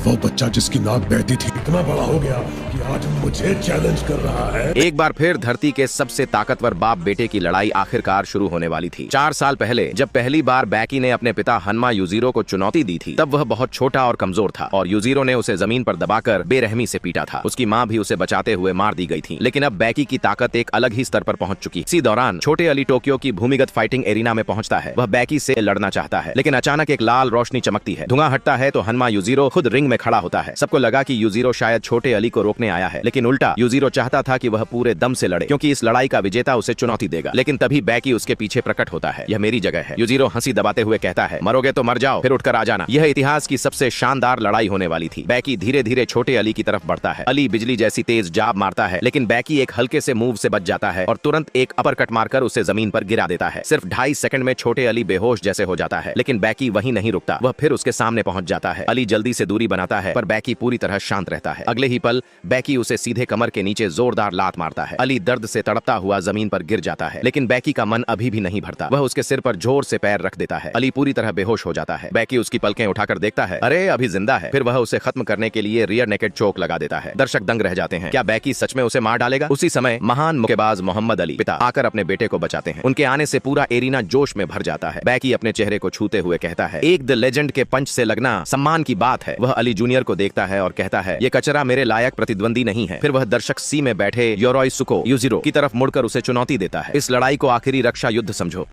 वो बच्चा जिसकी नाक बहती थी इतना बड़ा हो गया कि आज मुझे चैलेंज कर रहा है। एक बार फिर धरती के सबसे ताकतवर बाप बेटे की लड़ाई आखिरकार शुरू होने वाली थी। 4 साल पहले जब पहली बार बैकी ने अपने पिता हन्मा यूजीरो को चुनौती दी थी, तब वह बहुत छोटा और कमजोर था और यूजीरो ने उसे जमीन पर दबाकर बेरहमी से पीटा था। उसकी माँ भी उसे बचाते हुए मार दी गई थी। लेकिन अब बैकी की ताकत एक अलग ही स्तर पर पहुंच चुकी। इसी दौरान छोटे अली टोक्यो की भूमिगत फाइटिंग एरिना में पहुंचता है। वह बैकी से लड़ना चाहता है, लेकिन अचानक एक लाल रोशनी चमकती है। धुआं हटता है तो हन्मा यूजीरो खुद रिंग में खड़ा होता है। सबको लगा कि यूजीरो शायद छोटे अली को रोकने आया है, लेकिन उल्टा यूजीरो चाहता था कि वह पूरे दम से लड़े, क्योंकि इस लड़ाई का विजेता उसे चुनौती देगा। लेकिन तभी बैकी उसके पीछे प्रकट होता है। यह मेरी जगह है। यूजीरो हंसी दबाते हुए कहता है, मरोगे तो मर जाओ, फिर उठकर आ जाना। यह इतिहास की सबसे शानदार लड़ाई होने वाली थी। बैकी धीरे धीरे छोटे अली की तरफ बढ़ता है। अली बिजली जैसी तेज जाब मारता है, लेकिन बैकी एक हल्के से मूव से बच जाता है और तुरंत एक अपरकट मारकर उसे जमीन पर गिरा देता है। सिर्फ 2.5 सेकंड में छोटे अली बेहोश जैसे हो जाता है, लेकिन बैकी वहीं नहीं रुकता। वह फिर उसके सामने पहुंच जाता है। अली जल्दी से दूरी बनाता है, पर बैकी पूरी तरह शांत रहता है। अगले ही पल बैकी उसे सीधे कमर के नीचे जोरदार लात मारता है। अली दर्द से तड़पता हुआ जमीन पर गिर जाता है, लेकिन बैकी का मन अभी भी नहीं भरता। वह उसके सिर पर जोर से पैर रख देता है। अली पूरी तरह बेहोश हो जाता है। बैकी उसकी पलकें उठाकर देखता है, अरे अभी जिंदा है। फिर वह उसे खत्म करने के लिए रियर नेकेड चोक लगा देता है। दर्शक दंग रह जाते हैं। क्या बैकी सच में उसे मार डालेगा? उसी समय महान मुक्केबाज मोहम्मद अली पिता आकर अपने बेटे को बचाते हैं। उनके आने से पूरा एरिना जोश में भर जाता है। बैकी अपने चेहरे को छूते हुए कहता है, एक द लेजेंड के पंच से लगना सम्मान की बात है। वह अली जूनियर को देखता है और कहता है, ये कचरा मेरे लायक प्रतिद्वंदी नहीं है। फिर वह दर्शक सी में बैठे योरोइसुको यूजीरो की तरफ मुड़कर उसे चुनौती देता है। इस लड़ाई को आखिरी रक्षा युद्ध समझो।